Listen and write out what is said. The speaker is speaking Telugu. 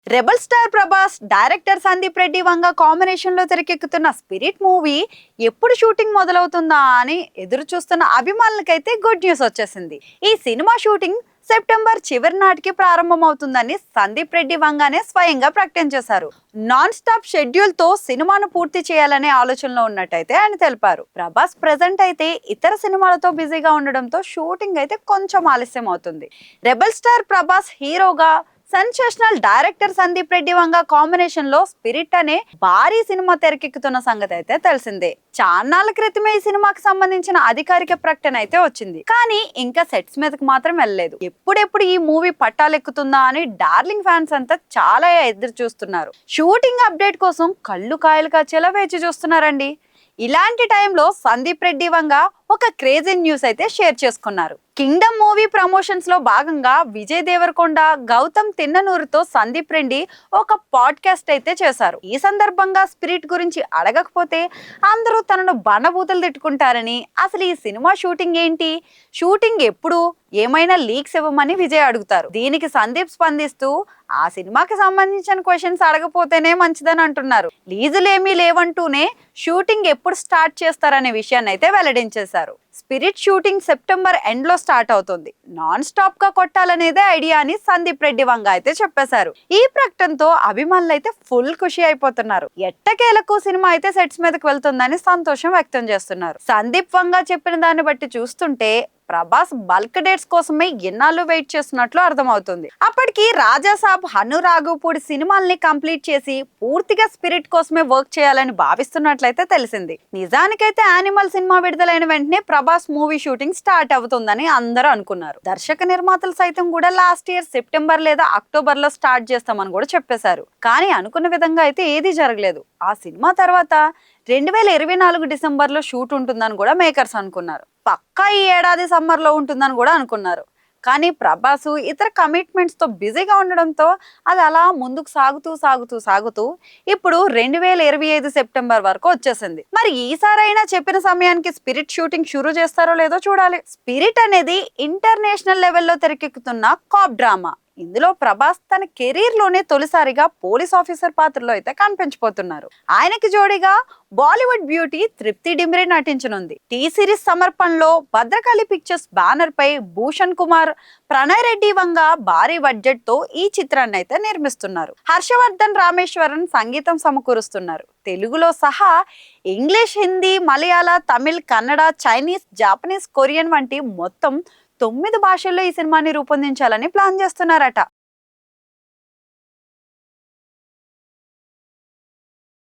Rebel star Prabhas director Sandeep Reddy Vanga combination లో తెరకెక్కుతున్న స్పిరిట్ మూవీ ఎప్పుడు షూటింగ్ మొదలవుతుందా అని ఎదురు చూస్తున్న అభిమానులకైతే గుడ్ న్యూస్ వచ్చేసింది. ఈ సినిమా షూటింగ్ సెప్టెంబర్ చివరి నాటికి ప్రారంభమవుతుందని సందీప్ రెడ్డి వంగానే స్వయంగా ప్రకటించేశారు. నాన్ స్టాప్ షెడ్యూల్ తో సినిమాను పూర్తి చేయాలనే ఆలోచనలో ఉన్నట్టయితే ఆయన తెలిపారు. ప్రభాస్ ప్రెజెంట్ అయితే ఇతర సినిమాలతో బిజీగా ఉండడంతో షూటింగ్ అయితే కొంచెం ఆలస్యం అవుతుంది. రెబల్ స్టార్ ప్రభాస్ హీరోగా sensational director Sandeep Reddy Vanga combination లో స్పిరిట్ అనే భారీ సినిమా తెరకెక్కుతున్న సంగతి అయితే తెలిసిందే. చాన్నాళ్ళ క్రితమే ఈ సినిమాకి సంబంధించిన అధికారిక ప్రకటన అయితే వచ్చింది. కానీ ఇంకా సెట్స్ మీదకి మాత్రం వెళ్ళలేదు. ఎప్పుడెప్పుడు ఈ మూవీ పట్టాలెక్కుతుందా అని డార్లింగ్ ఫ్యాన్స్ అంతా చాలా ఎదురు చూస్తున్నారు. షూటింగ్ అప్డేట్ కోసం కళ్ళు కాయలు కాచేలా వేచి చూస్తున్నారండి. ఇలాంటి టైంలో సందీప్ రెడ్డి వంగ ఒక క్రేజీ న్యూస్ అయితే షేర్ చేసుకున్నారు. కింగ్డమ్ మూవీ ప్రమోషన్స్ లో భాగంగా విజయ్ దేవరకొండ, గౌతమ్ తిన్ననూరుతో సందీప్ రెడ్డి ఒక పాడ్కాస్ట్ అయితే చేశారు. ఈ సందర్భంగా స్పిరిట్ గురించి అడగకపోతే అందరూ తనను బండబూతులు తిట్టుకుంటారని, అసలు ఈ సినిమా షూటింగ్ ఏంటి, షూటింగ్ ఎప్పుడు, ఏమైనా లీక్స్ ఇవ్వమని విజయ్ అడుగుతారు. దీనికి సందీప్ స్పందిస్తూ ఆ సినిమాకి సంబంధించిన క్వశ్చన్స్ అడగపోతేనే మంచిదని అంటున్నారు. లీజులేమీ లేవంటూనే షూటింగ్ ఎప్పుడు స్టార్ట్ చేస్తారనే విషయాన్ని అయితే వెల్లడించేశారు. స్పిరిట్ షూటింగ్ సెప్టెంబర్ ఎండ్ లో స్టార్ట్ అవుతుంది. నాన్ స్టాప్ గా కొట్టాలనేదే ఐడియా అని సందీప్ రెడ్డి వంగ అయితే చెప్పేశారు. ఈ ప్రకటనతో అభిమానులు అయితే ఫుల్ ఖుషి అయిపోతున్నారు. ఎట్టకేలకు సినిమా అయితే సెట్స్ మీదకి వెళ్తుందని సంతోషం వ్యక్తం చేస్తున్నారు. సందీప్ వంగ చెప్పిన దాన్ని బట్టి చూస్తుంటే ప్రభాస్ బల్క్ డేట్స్ కోసమే ఎన్నాళ్ళు వెయిట్ చేస్తున్నట్లు అర్థమవుతుంది. అప్పటికి రాజాసాబ్, హను రాఘవపూడి సినిమాల్ని కంప్లీట్ చేసి పూర్తిగా స్పిరిట్ కోసమే వర్క్ చేయాలని భావిస్తున్నట్లయితే తెలిసింది. నిజానికైతే యానిమల్ సినిమా విడుదలైన వెంటనే ప్రభాస్ మూవీ షూటింగ్ స్టార్ట్ అవుతుందని అందరూ అనుకున్నారు. దర్శక నిర్మాతలు సైతం కూడా లాస్ట్ ఇయర్ సెప్టెంబర్ లేదా అక్టోబర్ లో స్టార్ట్ చేస్తామని కూడా చెప్పేశారు. కానీ అనుకున్న విధంగా అయితే ఏది జరగలేదు. ఆ సినిమా తర్వాత 2024 డిసెంబర్ లో షూట్ ఉంటుందని కూడా మేకర్స్ అనుకున్నారు. పక్కా ఈ ఏడాది సమ్మర్ లో ఉంటుందని కూడా అనుకున్నారు. కానీ ప్రభాస్ ఇతర కమిట్మెంట్స్ తో బిజీగా ఉండడంతో అది అలా ముందుకు సాగుతూ ఇప్పుడు 2025 సెప్టెంబర్ వరకు వచ్చేసింది. మరి ఈసారైనా చెప్పిన సమయానికి స్పిరిట్ షూటింగ్ షురూ చేస్తారో లేదో చూడాలి. స్పిరిట్ అనేది ఇంటర్నేషనల్ లెవెల్లో తెరకెక్కుతున్న కాప్ డ్రామా. ఇందులో ప్రభాస్ తన కెరీర్ లోనే తొలిసారిగా పోలీస్ ఆఫీసర్ పాత్రలో అయితే కనిపించబోతున్నారు. ఆయనకి జోడీగా బాలీవుడ్ బ్యూటీ తృప్తి డిమ్రీ నటించనుంది. టీ సిరీస్ సమర్పణలో భద్రకాళి పిక్చర్స్ బ్యానర్ పై భూషణ్ కుమార్, ప్రణయ్ రెడ్డి వంగ భారీ బడ్జెట్ తో ఈ చిత్రాన్ని అయితే నిర్మిస్తున్నారు. హర్షవర్ధన్ రామేశ్వరన్ సంగీతం సమకూరుస్తున్నారు. తెలుగులో సహా English, Hindi, Malayalam, Tamil, Kannada, Chinese, Japanese, Korean వంటి మొత్తం 9 భాషల్లో ఈ సినిమాని రూపొందించాలని ప్లాన్ చేస్తున్నారట.